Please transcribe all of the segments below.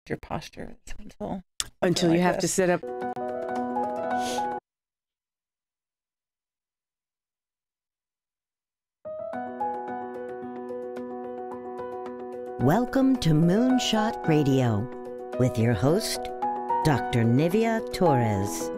your posture until you have to sit up. Welcome to Moonshot Radio with your host, Dr. Nivea Torres.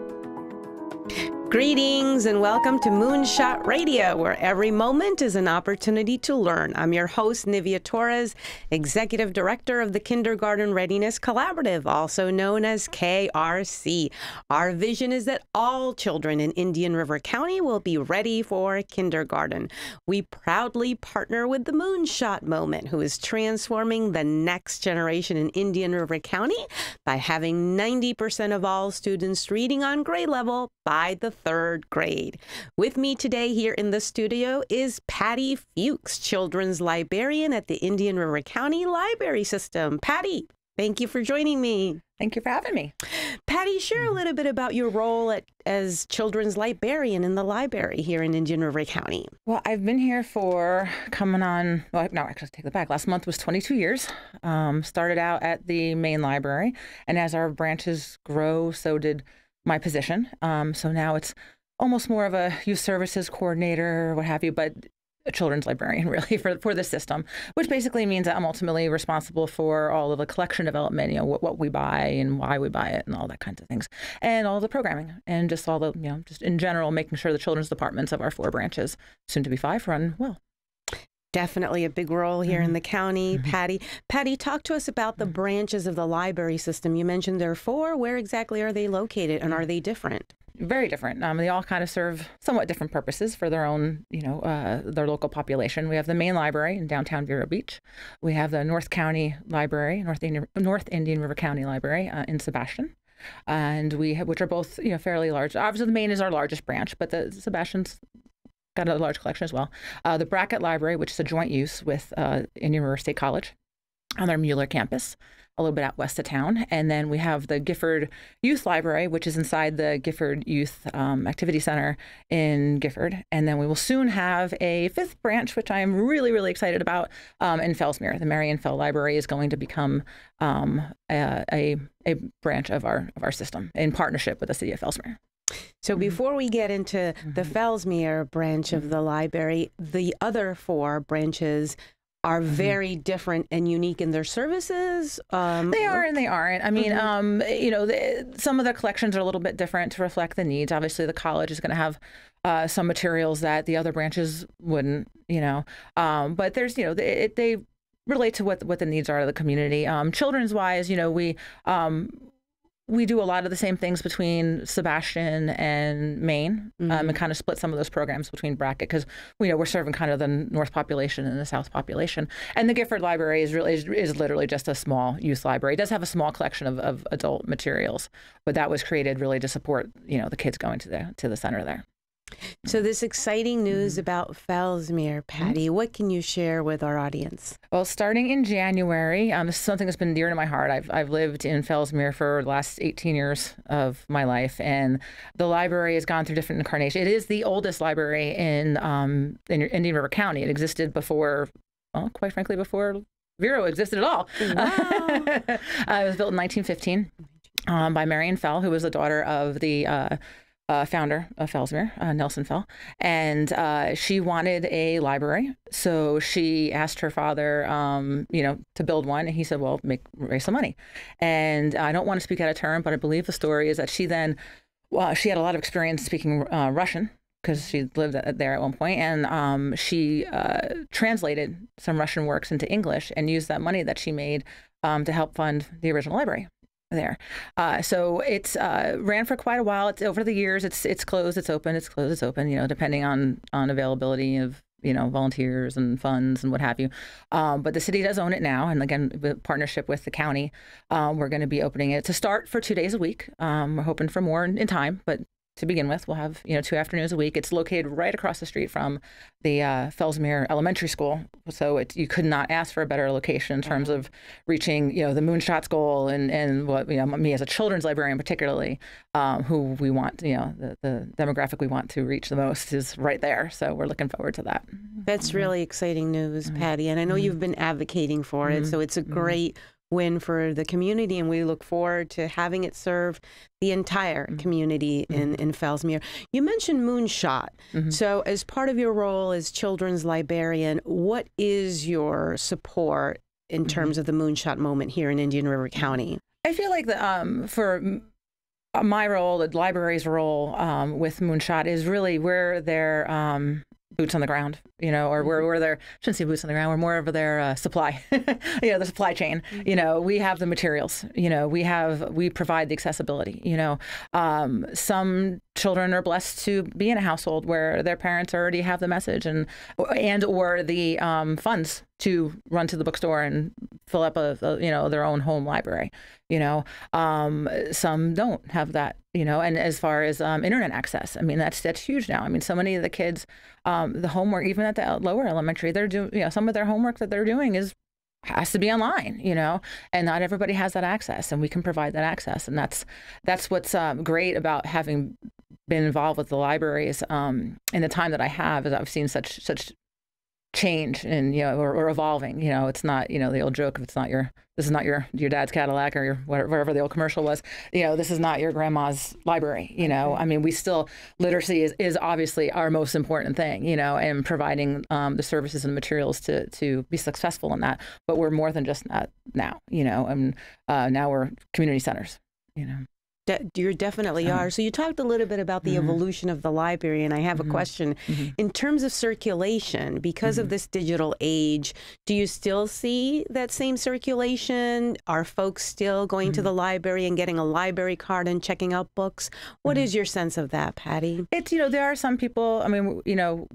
Greetings and welcome to Moonshot Radio, where every moment is an opportunity to learn. I'm your host, Nivea Torres, Executive Director of the Kindergarten Readiness Collaborative, also known as KRC. Our vision is that all children in Indian River County will be ready for kindergarten. We proudly partner with the Moonshot Moment, who is transforming the next generation in Indian River County by having 90% of all students reading on grade level by the third grade. With me today here in the studio is Patty Fuchs, Children's Librarian at the Indian River County Library System. Patty, thank you for joining me. Thank you for having me. Patty, share a little bit about your role as Children's Librarian in the library here in Indian River County. Well, I've been here for actually take that back. Last month was 22 years. Started out at the main library, and as our branches grow, so did my position. So now it's almost more of a youth services coordinator, what have you, but a children's librarian really for the system, which basically means that I'm ultimately responsible for all of the collection development, what we buy and why we buy it and all that kinds of things, and all the programming and just all the, just in general, making sure the children's departments of our 4 branches, soon to be 5, run well. Definitely a big role here in the county. Patty, talk to us about the branches of the library system. You mentioned there are 4. Where exactly are they located, and are they different? Very different. They all kind of serve somewhat different purposes for their own, their local population. We have the main library in downtown Vero Beach. We have the North County Library, North Indian River County Library in Sebastian. And which are both, fairly large. Obviously, the main is our largest branch, but the Sebastian's got a large collection as well. The Brackett Library, which is a joint use with Indian River State College on their Mueller campus, a little bit out west of town. And then we have the Gifford Youth Library, which is inside the Gifford Youth Activity Center in Gifford. And then we will soon have a 5th branch, which I am really, really excited about, in Fellsmere. The Marion Fell Library is going to become a branch of our system in partnership with the city of Fellsmere. So before we get into the Fellsmere branch of the library, the other 4 branches are very different and unique in their services. They are and they aren't. I mean, some of the collections are a little bit different to reflect the needs. Obviously, the college is going to have some materials that the other branches wouldn't, but there's, they relate to what the needs are of the community. Children's wise, we do a lot of the same things between Sebastian and Maine, and kind of split some of those programs between Brackett because we're serving kind of the north population and the south population. And the Gifford Library is literally just a small youth library. It does have a small collection of adult materials, but that was created really to support the kids going to the center there. So this exciting news about Fellsmere, Patty, what can you share with our audience? Well, starting in January, this is something that's been dear to my heart. I've lived in Fellsmere for the last 18 years of my life, and the library has gone through different incarnations. It is the oldest library in Indian River County. It existed before, well, quite frankly, before Vero existed at all. Wow. It was built in 1915 by Marion Fell, who was the daughter of the founder of Fellsmere, Nelson Fell, and she wanted a library. So she asked her father, to build one, and he said, "Well, raise some money." And I don't want to speak out of turn, but I believe the story is that she then, she had a lot of experience speaking Russian because she lived there at one point, and she translated some Russian works into English and used that money that she made to help fund the original library there. So it's ran for quite a while. It's over the years. It's closed. It's open. It's closed. It's open. Depending on availability of volunteers and funds and what have you. But the city does own it now, and again, with partnership with the county, we're going to be opening it to start for 2 days a week. We're hoping for more in time, but to begin with, we'll have 2 afternoons a week. It's located right across the street from the Fellsmere Elementary School, so you could not ask for a better location in terms of reaching the Moonshots goal and what me as a children's librarian particularly, who we want the demographic we want to reach the most is right there. So we're looking forward to that. That's really exciting news, Patty, and I know you've been advocating for it, so it's a great win for the community, and we look forward to having it serve the entire community in Fellsmere. You mentioned Moonshot. So as part of your role as children's librarian, what is your support in terms of the Moonshot moment here in Indian River County? I feel like for my role, the library's role with Moonshot is really where their boots on the ground, or where they're, shouldn't say boots on the ground, we're more of their supply, the supply chain. We have the materials, we provide the accessibility, some children are blessed to be in a household where their parents already have the message and or the funds to run to the bookstore and fill up their own home library. Some don't have that, and as far as internet access, I mean, that's huge now. I mean, so many of the kids, the homework, even at the lower elementary, they're doing, some of their homework that they're doing has to be online, and not everybody has that access, and we can provide that access. And that's what's great about having been involved with the libraries in the time that I have, is I've seen such change and or evolving. It's not the old joke, if this is not your dad's Cadillac or whatever the old commercial was, this is not your grandma's library. I mean, we still, literacy is obviously our most important thing, and providing the services and materials to be successful in that, but we're more than just that now, and now we're community centers. You definitely are. So you talked a little bit about the evolution of the library, and I have a question. In terms of circulation, because of this digital age, do you still see that same circulation? Are folks still going to the library and getting a library card and checking out books? What is your sense of that, Patty? It's, there are some people, I mean,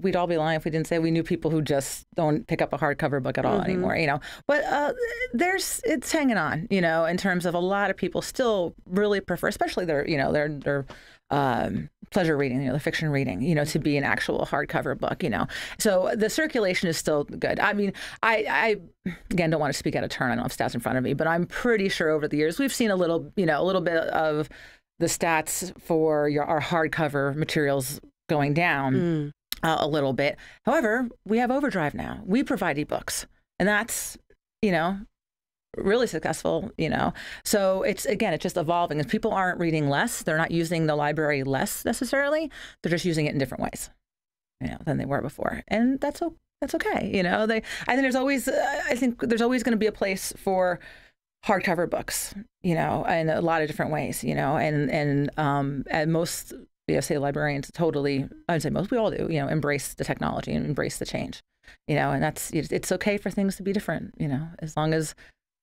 we'd all be lying if we didn't say we knew people who just don't pick up a hardcover book at all anymore, but it's hanging on, in terms of a lot of people still really prefer, especially their pleasure reading, the fiction reading, to be an actual hardcover book, So the circulation is still good. I mean, I again don't want to speak out of turn. I don't have stats in front of me, but I'm pretty sure over the years we've seen a little bit of the stats for our hardcover materials going down a little bit. However, we have Overdrive now. We provide ebooks, and that's really successful, So it's just evolving. If people aren't reading less, they're not using the library less necessarily. They're just using it in different ways, than they were before, and that's okay. I think there's always going to be a place for hardcover books, in a lot of different ways, and most, say librarians totally, I'd say most, we all do, embrace the technology and embrace the change, and it's okay for things to be different, as long as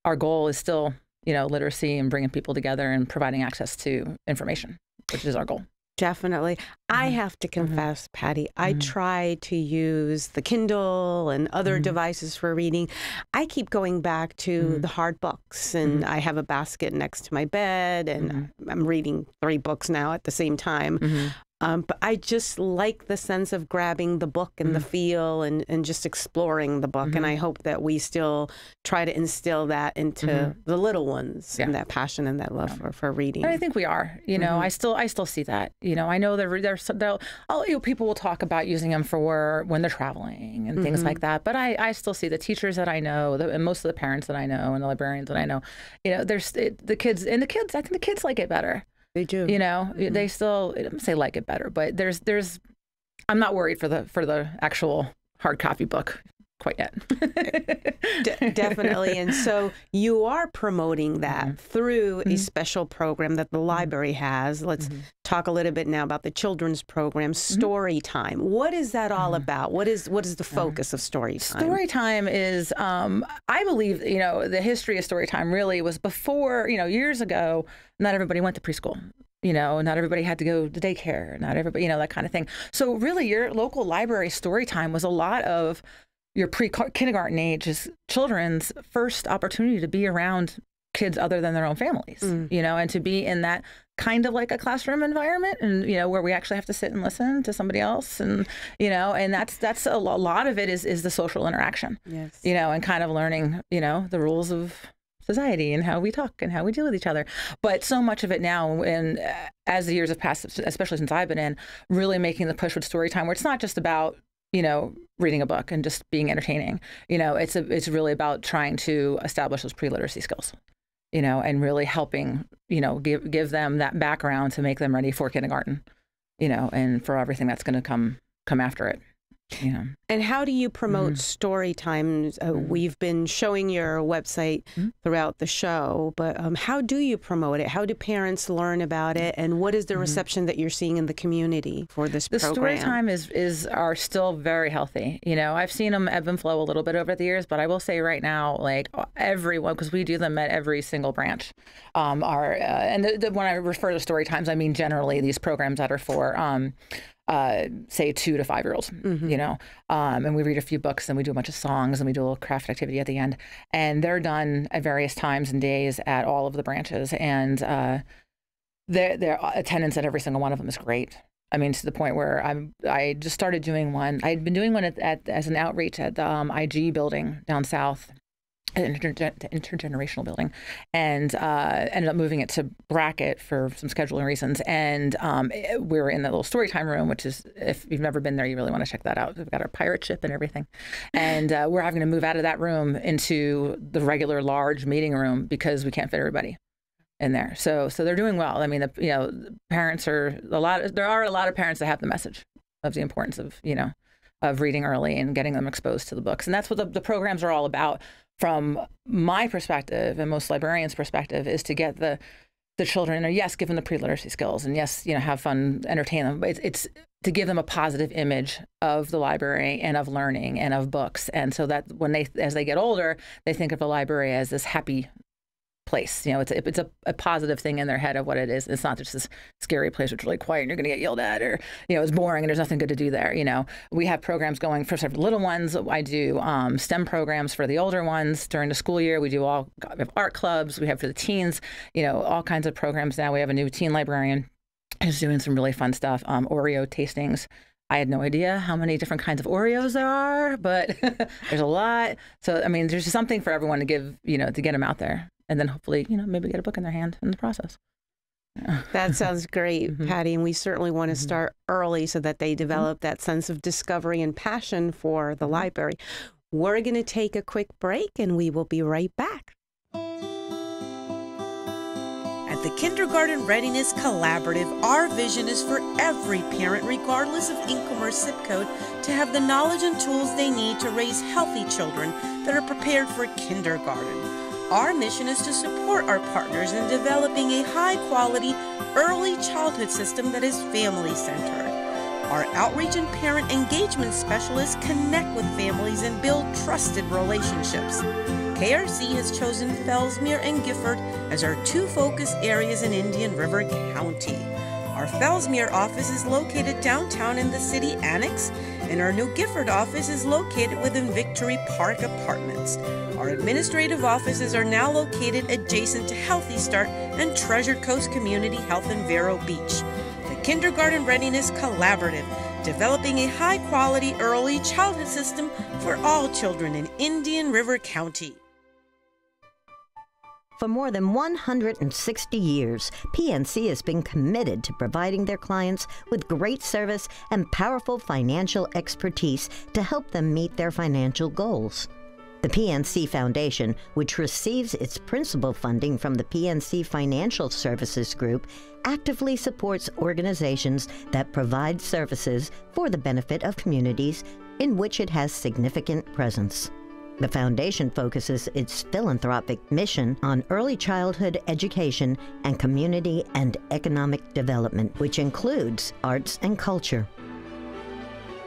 our goal is still, literacy and bringing people together and providing access to information, which is our goal. Definitely. I have to confess, Patty, I try to use the Kindle and other devices for reading. I keep going back to the hard books, and I have a basket next to my bed, and I'm reading 3 books now at the same time. But I just like the sense of grabbing the book and the feel and just exploring the book. And I hope that we still try to instill that into the little ones, and that passion and that love for reading. And I think we are, I still see that, I know people will talk about using them for when they're traveling and things like that. But I still see the teachers that I know, and most of the parents that I know and the librarians that I know, there's the kids, I think the kids like it better. They do. They still, I don't say like it better, but I'm not worried for the actual hard copy book quite yet. Definitely. And so you are promoting that through a special program that the library has. Let's talk a little bit now about the children's program, Story Time. What is that all about? What is the focus of Story Time? Story Time is, I believe, the history of Story Time really was before, years ago, not everybody went to preschool. Not everybody had to go to daycare, not everybody, that kind of thing. So really your local library Story Time was a lot of your pre-kindergarten age is children's first opportunity to be around kids other than their own families, and to be in that kind of like a classroom environment, and where we actually have to sit and listen to somebody else, and and that's a lot of it is the social interaction, and kind of learning the rules of society and how we talk and how we deal with each other. But so much of it now, and as the years have passed, especially since I've been in, really making the push with Story Time, where it's not just about reading a book and just being entertaining. It's really about trying to establish those pre-literacy skills, and really helping, give them that background to make them ready for kindergarten, and for everything that's going to come after it. And how do you promote story times? We've been showing your website throughout the show, but how do you promote it? How do parents learn about it? And what is the reception that you're seeing in the community for this program? The story time are still very healthy. I've seen them ebb and flow a little bit over the years, but I will say right now, like everyone, because we do them at every single branch, when I refer to story times, I mean generally these programs that are for say 2 to 5 year olds, and we read a few books and we do a bunch of songs and we do a little craft activity at the end, and they're done at various times and days at all of the branches, and their attendance at every single one of them is great. I mean, to the point where I just started doing one. I'd been doing one as an outreach at the IG building down south, an intergenerational building, and ended up moving it to Brackett for some scheduling reasons. And we were in the little story time room, which is, if you've never been there, you really want to check that out. We've got our pirate ship and everything. And we're having to move out of that room into the regular large meeting room because we can't fit everybody in there. So they're doing well. I mean, the parents there are a lot of parents that have the message of the importance of, of reading early and getting them exposed to the books. And that's what the programs are all about. From my perspective and most librarians' perspective, is to get the children, or yes, give them the pre-literacy skills, and yes, have fun, entertain them. But it's to give them a positive image of the library and of learning and of books, and so that as they get older, they think of the library as this happy place. It's a positive thing in their head of what it is. It's not just this scary place which is really quiet and you're going to get yelled at, or it's boring and there's nothing good to do there. We have programs going for several little ones. I do STEM programs for the older ones during the school year. We have art clubs. We have for the teens. All kinds of programs now. We have a new teen librarian who's doing some really fun stuff. Oreo tastings. I had no idea how many different kinds of Oreos there are, but there's a lot. So I mean, there's something for everyone to give, to get them out there. And then hopefully, maybe get a book in their hand in the process. Yeah. That sounds great, Patty. And we certainly want to start early so that they develop that sense of discovery and passion for the library. We're going to take a quick break and we will be right back. At the Kindergarten Readiness Collaborative, our vision is for every parent, regardless of income or zip code, to have the knowledge and tools they need to raise healthy children that are prepared for kindergarten. Our mission is to support our partners in developing a high-quality early childhood system that is family-centered. Our outreach and parent engagement specialists connect with families and build trusted relationships. KRC has chosen Fellsmere and Gifford as our 2 focus areas in Indian River County. Our Fellsmere office is located downtown in the City Annex, and our new Gifford office is located within Victory Park Apartments. Our administrative offices are now located adjacent to Healthy Start and Treasure Coast Community Health in Vero Beach. The Kindergarten Readiness Collaborative, developing a high-quality early childhood system for all children in Indian River County. For more than 160 years, PNC has been committed to providing their clients with great service and powerful financial expertise to help them meet their financial goals. The PNC Foundation, which receives its principal funding from the PNC Financial Services Group, actively supports organizations that provide services for the benefit of communities in which it has significant presence. The foundation focuses its philanthropic mission on early childhood education and community and economic development, which includes arts and culture.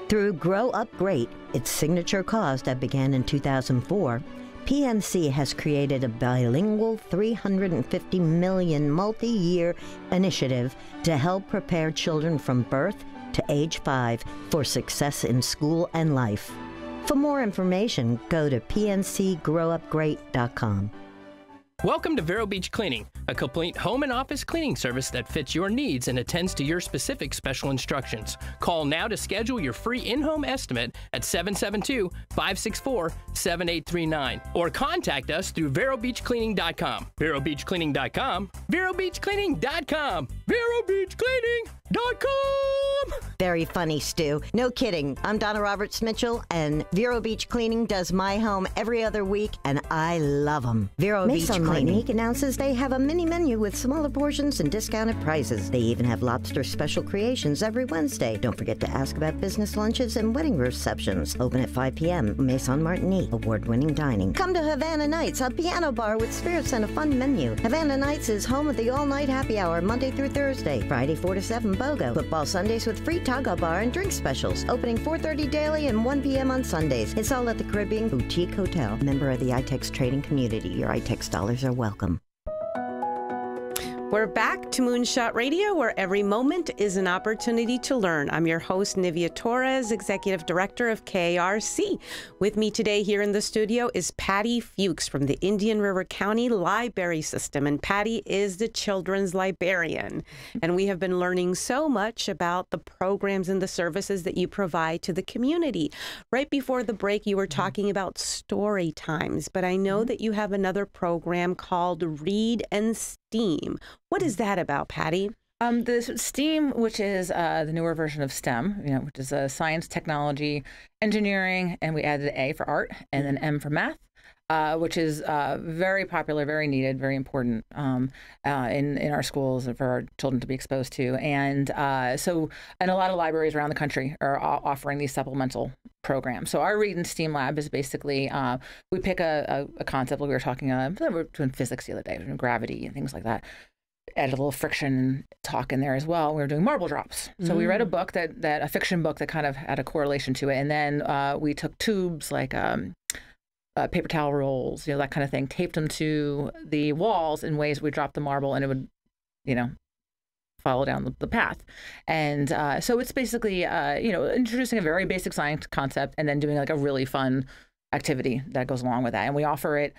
Through Grow Up Great, its signature cause that began in 2004, PNC has created a bilingual $350 million multi-year initiative to help prepare children from birth to age 5 for success in school and life. For more information, go to pncgrowupgreat.com. Welcome to Vero Beach Cleaning, a complete home and office cleaning service that fits your needs and attends to your specific special instructions. Call now to schedule your free in-home estimate at 772-564-7839 or contact us through verobeachcleaning.com. verobeachcleaning.com. verobeachcleaning.com. VeroBeachCleaning.com. Very funny, Stu. No kidding. I'm Donna Roberts Mitchell, and Vero Beach Cleaning does my home every other week, and I love them. Vero Beach Cleaning. Martinique announces they have a mini menu with smaller portions and discounted prices. They even have lobster special creations every Wednesday. Don't forget to ask about business lunches and wedding receptions. Open at 5 p.m. Maison Martinique. Award-winning dining. Come to Havana Nights, a piano bar with spirits and a fun menu. Havana Nights is home of the all-night happy hour, Monday through Thursday. Friday, 4 to 7, BOGO. Football Sundays with free Taga bar and drink specials. Opening 4:30 daily and 1 p.m. on Sundays. It's all at the Caribbean Boutique Hotel. Member of the iTex trading community. Your iTex dollars are welcome. We're back to Moonshot Radio, where every moment is an opportunity to learn. I'm your host, Nivea Torres, Executive Director of KRC. With me today here in the studio is Patty Fuchs from the Indian River County Library System. And Patty is the children's librarian. And we have been learning so much about the programs and the services that you provide to the community. Right before the break, you were talking about story times, but I know that you have another program called Read and STEAM. What is that about, Patty? The STEAM, which is the newer version of STEM, which is science, technology, engineering, and we added A for art, and then M for math, which is very popular, very needed, very important in our schools and for our children to be exposed to. And a lot of libraries around the country are offering these supplemental programs. So our Read and STEAM lab is basically we pick a concept like we were talking we were doing physics the other day, gravity and things like that. Add a little friction talk in there as well. We were doing marble drops. So we read a book a fiction book that kind of had a correlation to it. And then we took tubes like paper towel rolls, that kind of thing, taped them to the walls in ways we dropped the marble and it would, follow down the path. And so it's basically, introducing a very basic science concept and then doing like a really fun activity that goes along with that. And we offer it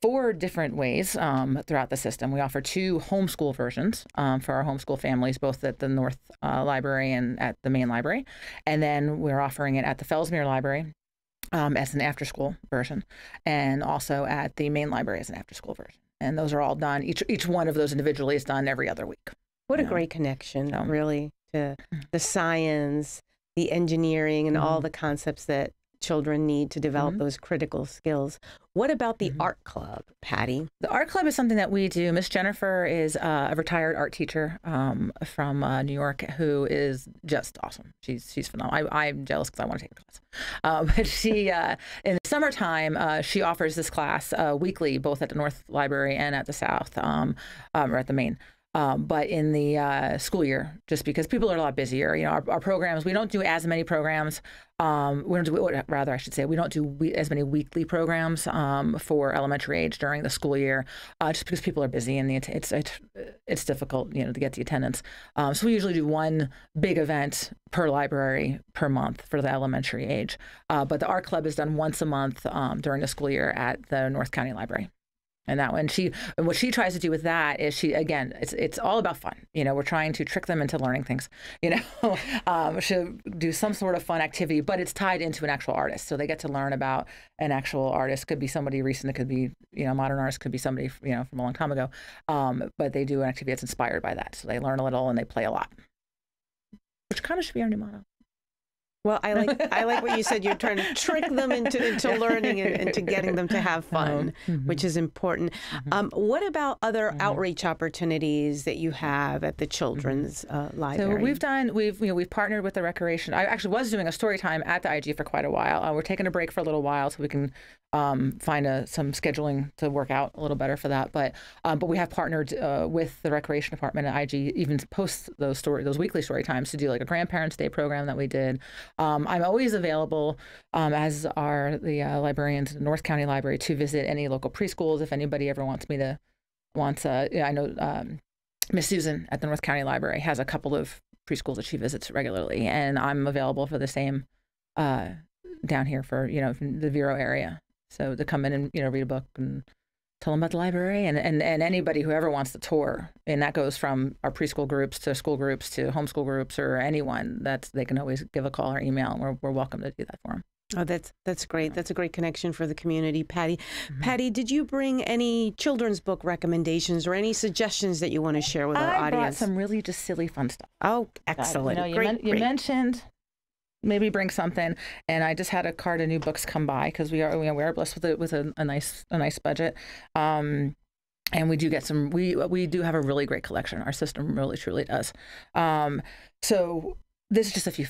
4 different ways throughout the system. We offer 2 homeschool versions for our homeschool families, both at the North Library and at the main library. And then we're offering it at the Fellsmere Library as an after-school version, and also at the main library as an after-school version. And those are all done. Each one of those individually is done every other week. What a great connection, really, to the science, the engineering, and all the concepts that children need to develop those critical skills. What about the art club, Patty? The art club is something that we do. Miss Jennifer is a retired art teacher from New York who is just awesome. She's phenomenal. I'm jealous because I want to take the class. But she, in the summertime, she offers this class weekly, both at the North Library and at the South, or at the Main. But in the school year, just because people are a lot busier, our programs, we don't do as many programs. We don't do as many weekly programs for elementary age during the school year, just because people are busy and it's difficult, to get the attendance. So we usually do one big event per library per month for the elementary age. But the art club is done once a month during the school year at the North County Library. And what she tries to do with that is it's all about fun. We're trying to trick them into learning things. She'll do some sort of fun activity, but it's tied into an actual artist. So they get to learn about an actual artist. Could be somebody recent. It could be, modern artist. Could be somebody, from a long time ago. But they do an activity that's inspired by that. So they learn a little and they play a lot, which kind of should be our new motto. Well, I like what you said. You're trying to trick them into learning and to getting them to have fun, which is important. What about other outreach opportunities that you have at the children's library? So we've partnered with the recreation. I actually was doing a story time at the IG for quite a while. We're taking a break for a little while so we can find some scheduling to work out a little better for that. But we have partnered with the recreation department at IG, even to post those weekly story times, to do like a Grandparents' Day program that we did. I'm always available, as are the librarians at the North County Library, to visit any local preschools if anybody ever wants I know Miss Susan at the North County Library has a couple of preschools that she visits regularly, and I'm available for the same down here for from the Vero area. So to come in and read a book and tell them about the library, and anybody who ever wants to tour, and that goes from our preschool groups to school groups to homeschool groups or anyone, they can always give a call or email, and we're welcome to do that for them. Oh, that's great. That's a great connection for the community, Patty. Patty, did you bring any children's book recommendations or any suggestions that you want to share with our I brought audience? some really just silly fun stuff. Oh, excellent. You mentioned maybe bring something, and I just had a cart of new books come by because we are blessed with a nice budget. And we do get some. We do have a really great collection. Our system really truly does. So this is just a few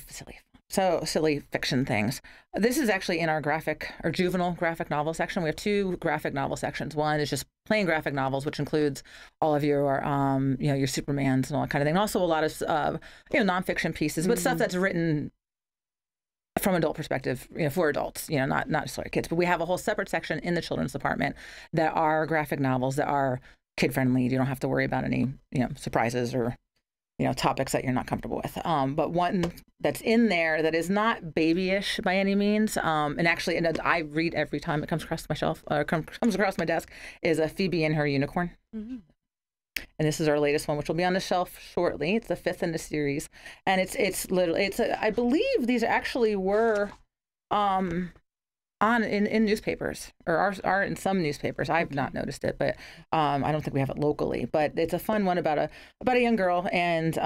silly fiction things. This is actually in our juvenile graphic novel section. We have 2 graphic novel sections. One is just plain graphic novels, which includes all of your your Supermans and all that kind of thing. And also a lot of nonfiction pieces, but stuff that's written from adult perspective, for adults, not necessarily kids. But we have a whole separate section in the children's department that are graphic novels that are kid friendly. You don't have to worry about any, surprises or, topics that you're not comfortable with. But one that's in there that is not babyish by any means, and actually, I read every time it comes across my shelf or comes across my desk, is a Phoebe and Her Unicorn. And this is our latest one, which will be on the shelf shortly. It's the 5th in the series, and I believe these actually were in newspapers, or are in some newspapers. I've not noticed it, but I don't think we have it locally. But it's a fun one about a young girl and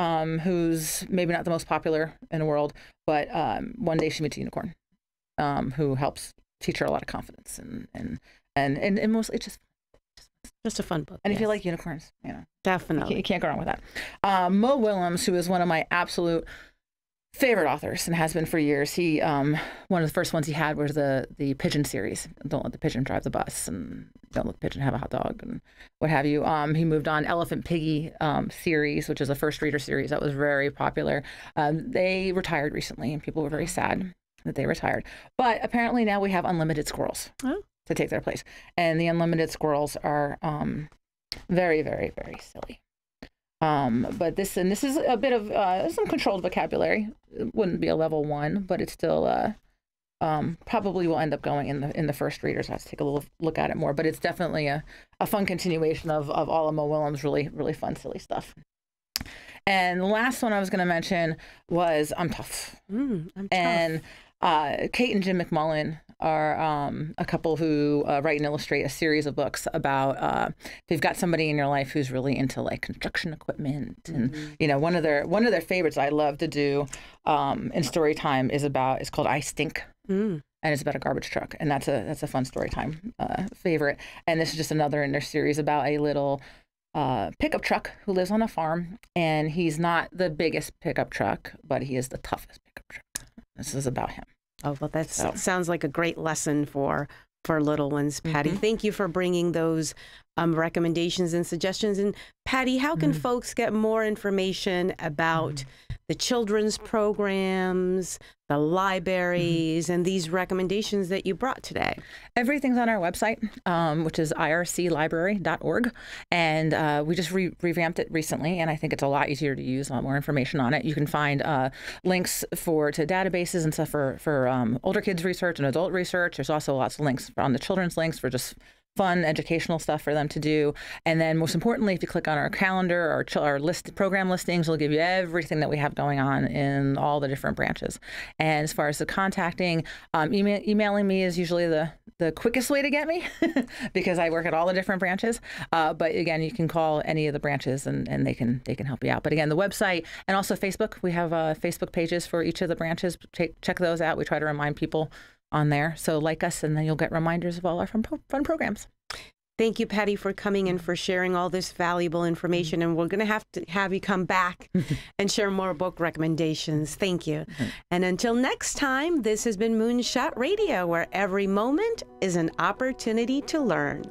who's maybe not the most popular in the world, but one day she meets a unicorn who helps teach her a lot of confidence and mostly just a fun book. And if you like unicorns, definitely you can't go wrong with that. Mo Willems, who is one of my absolute favorite authors and has been for years. He one of the first ones he had was the pigeon series. Don't let the pigeon drive the bus, and don't let the pigeon have a hot dog, and what have you. He moved on Elephant Piggy series, which is a first reader series that was very popular. They retired recently, and people were very sad that they retired. But apparently now we have unlimited squirrels to take their place, and the unlimited squirrels are very, very, very silly. But this is a bit of some controlled vocabulary. It wouldn't be a level 1, but it's still probably will end up going in the first readers. I have to take a little look at it more. But it's definitely a fun continuation of all of Mo Willems' really, really fun, silly stuff. And the last one I was going to mention was I'm Tough. I'm Tough. And Kate and Jim McMullen are a couple who write and illustrate a series of books about if you've got somebody in your life who's really into like construction equipment, and one of their favorites I love to do in story time is called I Stink. And it's about a garbage truck, and that's a fun story time favorite. And this is just another in their series about a little pickup truck who lives on a farm, and he's not the biggest pickup truck, but he is the toughest pickup truck. This is about him. Oh, well, that sounds like a great lesson for little ones, Patty. Thank you for bringing those recommendations and suggestions. And Patty, how can folks get more information about the children's programs, the libraries, and these recommendations that you brought today? Everything's on our website, which is irclibrary.org. And we just revamped it recently, and I think it's a lot easier to use, a lot more information on it. You can find links to databases and stuff for older kids research and adult research. There's also lots of links on the children's links for just fun educational stuff for them to do. And then most importantly, if you click on our calendar, our program listings will give you everything that we have going on in all the different branches. And as far as the contacting, emailing me is usually the quickest way to get me because I work at all the different branches. But again, you can call any of the branches and they can help you out. But again, the website and also Facebook, we have Facebook pages for each of the branches. Check those out. We try to remind people on there. So like us, and then you'll get reminders of all our fun programs. Thank you, Patty, for coming and for sharing all this valuable information. And we're going to have you come back and share more book recommendations. Thank you. And until next time, this has been Moonshot Radio, where every moment is an opportunity to learn.